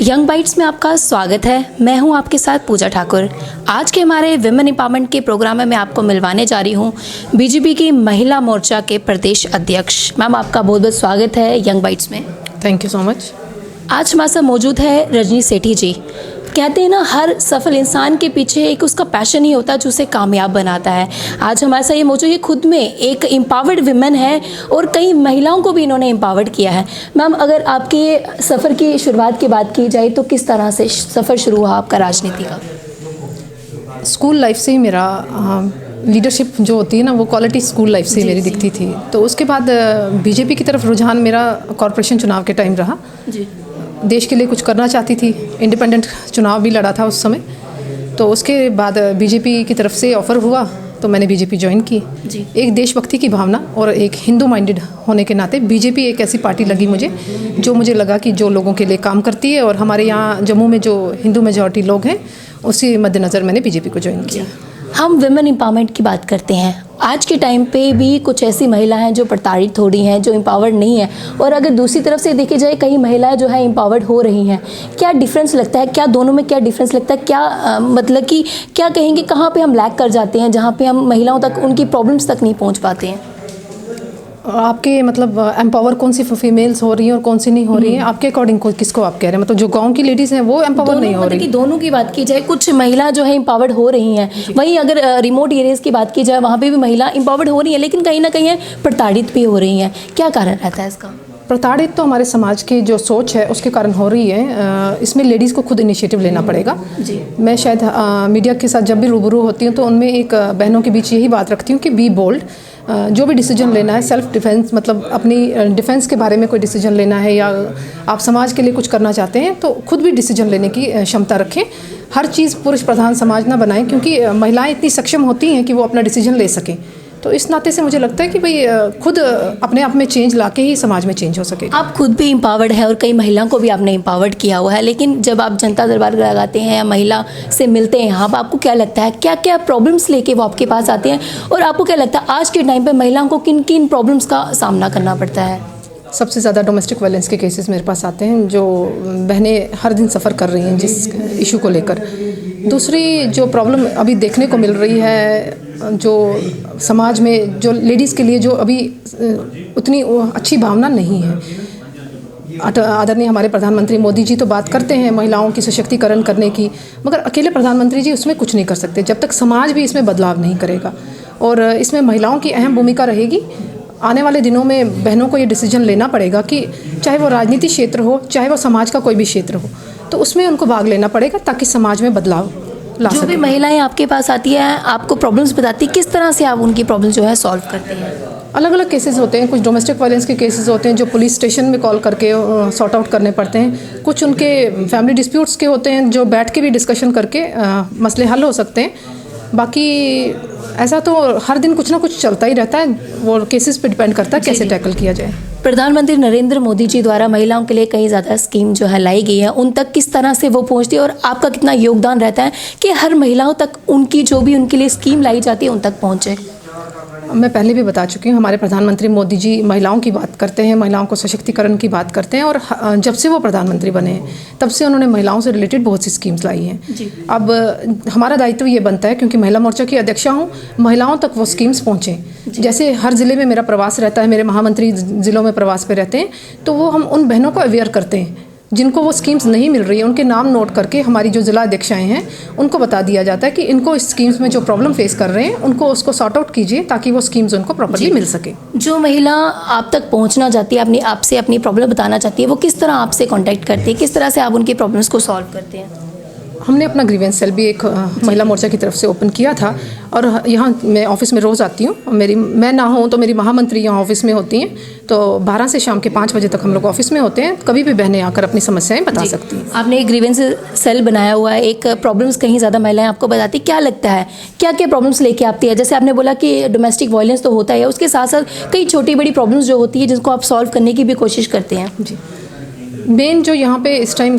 Young bytes में आपका स्वागत है। मैं हूं आपके साथ पूजा ठाकुर। आज के हमारे विमेन एम्पावरमेंट के प्रोग्राम में मैं आपको मिलवाने जा रही हूं बीजेपी की महिला मोर्चा के प्रदेश अध्यक्ष। मैम, आपका बहुत बहुत स्वागत है यंग बाइट्स में। Thank you so much. आज हमारे साथ मौजूद है रजनी सेठी जी। कहते हैं ना, हर सफल इंसान के पीछे एक उसका पैशन ही होता है जो उसे कामयाब बनाता है। आज हमारे साथ ये मौजूद, ये खुद में एक एम्पावर्ड विमेन है और कई महिलाओं को भी इन्होंने एम्पावर्ड किया है। मैम, अगर आपके सफ़र की शुरुआत की बात की जाए तो किस तरह से सफ़र शुरू हुआ आपका राजनीति का? स्कूल लाइफ से ही मेरा लीडरशिप जो होती है ना, वो क्वालिटी स्कूल लाइफ से ही मेरी दिखती थी। तो उसके बाद बीजेपी की तरफ रुझान मेरा कॉरपोरेशन चुनाव के टाइम रहा जी। देश के लिए कुछ करना चाहती थी, इंडिपेंडेंट चुनाव भी लड़ा था उस समय। तो उसके बाद बीजेपी की तरफ से ऑफ़र हुआ तो मैंने बीजेपी ज्वाइन की जी। एक देशभक्ति की भावना और एक हिंदू माइंडेड होने के नाते बीजेपी एक ऐसी पार्टी लगी मुझे, जो मुझे लगा कि जो लोगों के लिए काम करती है। और हमारे यहाँ जम्मू में जो हिंदू मेजॉरिटी लोग हैं, उसी मद्देनज़र मैंने बीजेपी को ज्वाइन किया। हम विमेन एम्पावरमेंट की बात करते हैं। आज के टाइम पे भी कुछ ऐसी महिलाएं हैं जो प्रताड़ित हो रही हैं, जो एम्पावर्ड नहीं है, और अगर दूसरी तरफ से देखी जाए कई महिलाएं जो है एम्पावर्ड हो रही हैं। क्या डिफरेंस लगता है? क्या दोनों में क्या डिफरेंस लगता है? क्या मतलब कि क्या कहेंगे, कहाँ पे हम लैग कर जाते हैं, जहाँ पे हम महिलाओं तक उनकी प्रॉब्लम्स तक नहीं पहुँच पाते हैं? आपके मतलब एम्पावर कौन सी फीमेल्स हो रही हैं और कौन सी नहीं हो रही हैं, आपके अकॉर्डिंग किसको आप कह रहे हैं? मतलब जो गांव की लेडीज़ हैं वो एम्पावर नहीं हो रही? दोनों की बात की जाए, कुछ महिला जो है एम्पावर्ड हो रही हैं, वहीं अगर रिमोट एरियाज़ की बात की जाए वहाँ पे भी महिला एम्पावर्ड हो रही है, लेकिन कहीं ना कहीं प्रताड़ित भी हो रही हैं। क्या कारण रहता है इसका? प्रताड़ित तो हमारे समाज की जो सोच है उसके कारण हो रही है। इसमें लेडीज़ को खुद इनिशिएटिव लेना पड़ेगा जी। मैं शायद मीडिया के साथ जब भी रूबरू होती हूँ तो उनमें एक बहनों के बीच यही बात रखती हूँ कि बी बोल्ड। जो भी डिसीजन लेना है, सेल्फ डिफेंस, मतलब अपनी डिफेंस के बारे में कोई डिसीजन लेना है या आप समाज के लिए कुछ करना चाहते हैं तो खुद भी डिसीजन लेने की क्षमता रखें। हर चीज़ पुरुष प्रधान समाज ना बनाएं, क्योंकि महिलाएं इतनी सक्षम होती हैं कि वो अपना डिसीजन ले सकें। तो इस नाते से मुझे लगता है कि भाई खुद अपने आप में चेंज लाके ही समाज में चेंज हो सके। आप खुद भी एम्पावर्ड है और कई महिलाओं को भी आपने एम्पावर्ड किया हुआ है, लेकिन जब आप जनता दरबार लगाते हैं या महिला से मिलते हैं यहाँ, आपको क्या लगता है, क्या क्या प्रॉब्लम्स लेके वो आपके पास आते हैं, और आपको क्या लगता है आज के टाइम पे महिलाओं को किन किन प्रॉब्लम्स का सामना करना पड़ता है? सबसे ज़्यादा डोमेस्टिक वायलेंस के केसेस मेरे पास आते हैं, जो बहनें हर दिन सफ़र कर रही हैं जिस इशू को लेकर। दूसरी जो प्रॉब्लम अभी देखने को मिल रही है, जो समाज में जो लेडीज़ के लिए जो अभी उतनी अच्छी भावना नहीं है। आदरणीय हमारे प्रधानमंत्री मोदी जी तो बात करते हैं महिलाओं की सशक्तिकरण करने की, मगर अकेले प्रधानमंत्री जी उसमें कुछ नहीं कर सकते जब तक समाज भी इसमें बदलाव नहीं करेगा। और इसमें महिलाओं की अहम भूमिका रहेगी। आने वाले दिनों में बहनों को ये डिसीजन लेना पड़ेगा कि चाहे वो राजनीति क्षेत्र हो, चाहे वो समाज का कोई भी क्षेत्र हो, तो उसमें उनको भाग लेना पड़ेगा ताकि समाज में बदलाव ला सके। जो भी महिलाएं आपके पास आती हैं, आपको प्रॉब्लम्स बताती है, किस तरह से आप उनकी प्रॉब्लम जो है सॉल्व करते हैं? अलग अलग केसेस होते हैं। कुछ डोमेस्टिक वायलेंस के केसेस होते हैं जो पुलिस स्टेशन में कॉल करके सॉर्ट आउट करने पड़ते हैं। कुछ उनके फैमिली डिस्प्यूट्स के होते हैं जो बैठ के भी डिस्कशन करके मसले हल हो सकते हैं। बाकी ऐसा तो हर दिन कुछ ना कुछ चलता ही रहता है, वो केसेस पे डिपेंड करता है कैसे टैकल किया जाए। प्रधानमंत्री नरेंद्र मोदी जी द्वारा महिलाओं के लिए कई ज़्यादा स्कीम जो है लाई गई है, उन तक किस तरह से वो पहुंचती है और आपका कितना योगदान रहता है कि हर महिलाओं तक उनकी जो भी उनके लिए स्कीम लाई जाती है उन तक पहुंचे? मैं पहले भी बता चुकी हूँ, हमारे प्रधानमंत्री मोदी जी महिलाओं की बात करते हैं, महिलाओं को सशक्तिकरण की बात करते हैं, और जब से वो प्रधानमंत्री बने हैं तब से उन्होंने महिलाओं से रिलेटेड बहुत सी स्कीम्स लाई हैं। अब हमारा दायित्व ये बनता है, क्योंकि महिला मोर्चा की अध्यक्षा हूँ, महिलाओं तक वो स्कीम्स पहुँचें। जैसे हर ज़िले में मेरा प्रवास रहता है, मेरे महामंत्री ज़िलों में प्रवास पे रहते हैं, तो वो हम उन बहनों को अवेयर करते हैं जिनको वो स्कीम्स नहीं मिल रही है। उनके नाम नोट करके हमारी जो ज़िला अध्यक्षाएँ हैं उनको बता दिया जाता है कि इनको इस स्कीम्स में जो प्रॉब्लम फेस कर रहे हैं उनको उसको सॉर्ट आउट कीजिए ताकि वो स्कीम्स उनको प्रॉपर्ली मिल सके। जो महिला आप तक पहुंचना चाहती है, आपसे अपनी प्रॉब्लम बताना चाहती है, वो किस तरह आपसे कांटेक्ट करती है, किस तरह से आप उनकी प्रॉब्लम्स को सॉल्व करते हैं? हमने अपना ग्रीवेंस सेल भी एक महिला मोर्चा की तरफ से ओपन किया था, और यहाँ मैं ऑफिस में रोज़ आती हूँ। मैं ना हूँ तो मेरी महामंत्री यहाँ ऑफिस में होती हैं, तो 12 से शाम के 5 बजे तक हम लोग ऑफिस में होते हैं। कभी भी बहनें आकर अपनी समस्याएं बता सकती हैं। आपने एक ग्रीवेंस सेल बनाया हुआ है, एक प्रॉब्लम्स कहीं ज़्यादा महिलाएं आपको बताती, क्या लगता है क्या क्या प्रॉब्लम्स लेके आती है? जैसे आपने बोला कि डोमेस्टिक वायलेंस तो होता है, उसके साथ साथ कई छोटी बड़ी प्रॉब्लम्स जो होती है जिनको आप सॉल्व करने की भी कोशिश करते हैं। जी, मेन जो यहाँ पे इस टाइम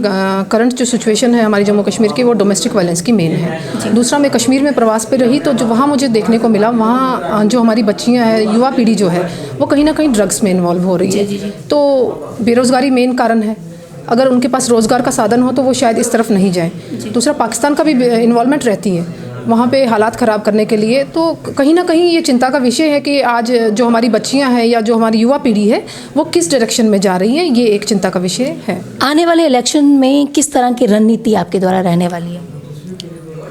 करंट जो सिचुएशन है हमारी जम्मू कश्मीर की, वो डोमेस्टिक वायलेंस की मेन है। दूसरा, मैं कश्मीर में प्रवास पे रही तो जो वहाँ मुझे देखने को मिला, वहाँ जो हमारी बच्चियाँ हैं, युवा पीढ़ी जो है, वो कहीं ना कहीं ड्रग्स में इन्वॉल्व हो रही है। तो बेरोज़गारी मेन कारण है। अगर उनके पास रोज़गार का साधन हो तो वो शायद इस तरफ नहीं जाएं। दूसरा, पाकिस्तान का भी इन्वॉल्वमेंट रहती है वहाँ पे हालात ख़राब करने के लिए। तो कहीं ना कहीं ये चिंता का विषय है कि आज जो हमारी बच्चियाँ हैं या जो हमारी युवा पीढ़ी है वो किस डायरेक्शन में जा रही है, ये एक चिंता का विषय है। आने वाले इलेक्शन में किस तरह की रणनीति आपके द्वारा रहने वाली है?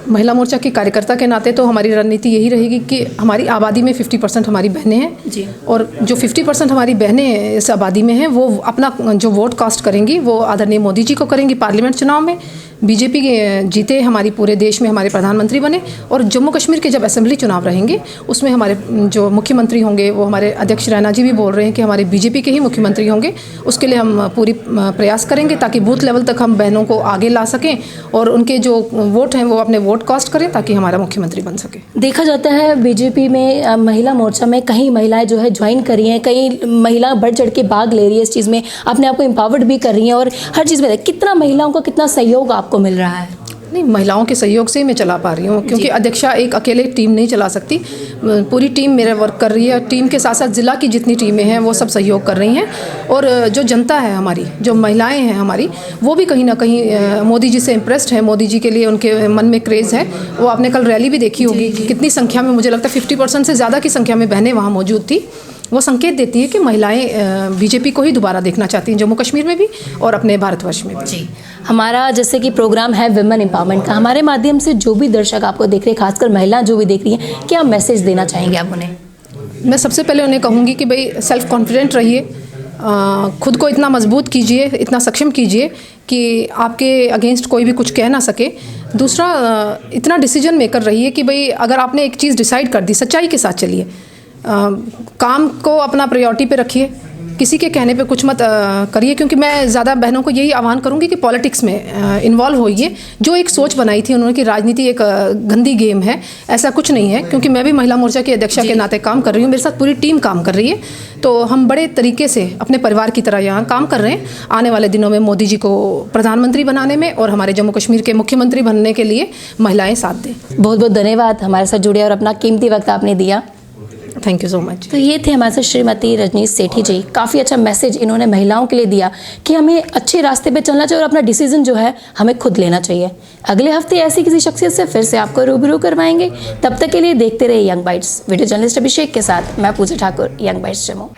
महिला मोर्चा के कार्यकर्ता के नाते तो हमारी रणनीति यही रहेगी कि हमारी आबादी में 50% हमारी बहनें हैं जी। और जो 50% हमारी बहनें इस आबादी में हैं वो अपना जो वोट कास्ट करेंगी वो आदरणीय मोदी जी को करेंगी। पार्लियामेंट चुनाव में बीजेपी जीते, हमारी पूरे देश में हमारे प्रधानमंत्री बने, और जम्मू कश्मीर के जब असेंबली चुनाव रहेंगे उसमें हमारे जो मुख्यमंत्री होंगे, वो हमारे अध्यक्ष रैना जी भी बोल रहे हैं कि हमारे बीजेपी के ही मुख्यमंत्री होंगे। उसके लिए हम पूरी प्रयास करेंगे ताकि बूथ लेवल तक हम बहनों को आगे ला सकें और उनके जो वोट हैं वो अपने वोट कास्ट करें ताकि हमारा मुख्यमंत्री बन सके। देखा जाता है बीजेपी में महिला मोर्चा में कई महिलाएं जो है ज्वाइन कर रही हैं, कई महिला बढ़ चढ़ के भाग ले रही है इस चीज़ में, अपने आप को एम्पावर्ड भी कर रही हैं और हर चीज़ में कितना महिलाओं का कितना सहयोग आपको मिल रहा है? नहीं, महिलाओं के सहयोग से ही मैं चला पा रही हूँ, क्योंकि अध्यक्षा एक अकेले टीम नहीं चला सकती। पूरी टीम मेरा वर्क कर रही है। टीम के साथ साथ ज़िला की जितनी टीमें हैं वो सब सहयोग कर रही हैं, और जो जनता है हमारी, जो महिलाएं हैं हमारी, वो भी कहीं ना कहीं मोदी जी से इम्प्रेस्ड है। मोदी जी के लिए उनके मन में क्रेज़ है। वो आपने कल रैली भी देखी होगी कि कितनी संख्या में, मुझे लगता है 50% से ज़्यादा की संख्या में बहनें वहाँ मौजूद थी। वो संकेत देती है कि महिलाएं बीजेपी को ही दोबारा देखना चाहती हैं, जम्मू कश्मीर में भी और अपने भारतवर्ष में भी। जी, हमारा जैसे कि प्रोग्राम है विमेन एम्पावरमेंट का, हमारे माध्यम से जो भी दर्शक आपको देख रहे हैं, खासकर महिला जो भी देख रही हैं, क्या मैसेज देना चाहेंगे आप उन्हें? मैं सबसे पहले उन्हें कहूँगी कि भाई सेल्फ कॉन्फिडेंट रहिए, खुद को इतना मजबूत कीजिए, इतना सक्षम कीजिए कि आपके अगेंस्ट कोई भी कुछ कह ना सके। दूसरा, इतना डिसीजन मेकर रहिए कि भाई अगर आपने एक चीज़ डिसाइड कर दी, सच्चाई के साथ चलिए। काम को अपना प्रायोरिटी पे रखिए, किसी के कहने पे कुछ मत करिए। क्योंकि मैं ज़्यादा बहनों को यही आह्वान करूँगी कि पॉलिटिक्स में इन्वॉल्व होइए। जो एक सोच बनाई थी उन्होंने कि राजनीति एक गंदी गेम है, ऐसा कुछ नहीं है। क्योंकि मैं भी महिला मोर्चा की अध्यक्षा के नाते काम कर रही हूँ, मेरे साथ पूरी टीम काम कर रही है। तो हम बड़े तरीके से अपने परिवार की तरह यहाँ काम कर रहे हैं। आने वाले दिनों में मोदी जी को प्रधानमंत्री बनाने में और हमारे जम्मू कश्मीर के मुख्यमंत्री बनने के लिए महिलाएँ साथ दें। बहुत बहुत धन्यवाद हमारे साथ जुड़े और अपना कीमती वक्त आपने दिया। Thank you so much. तो ये थे हमारे साथ श्रीमती रजनीश सेठी जी। काफ़ी अच्छा मैसेज इन्होंने महिलाओं के लिए दिया कि हमें अच्छे रास्ते पे चलना चाहिए और अपना डिसीजन जो है हमें खुद लेना चाहिए। अगले हफ्ते ऐसी किसी शख्सियत से फिर से आपको रूबरू करवाएंगे। तब तक के लिए देखते रहिए यंग बाइट्स। वीडियो जर्नलिस्ट अभिषेक के साथ मैं पूजा ठाकुर, यंग बाइट्स जम्मू।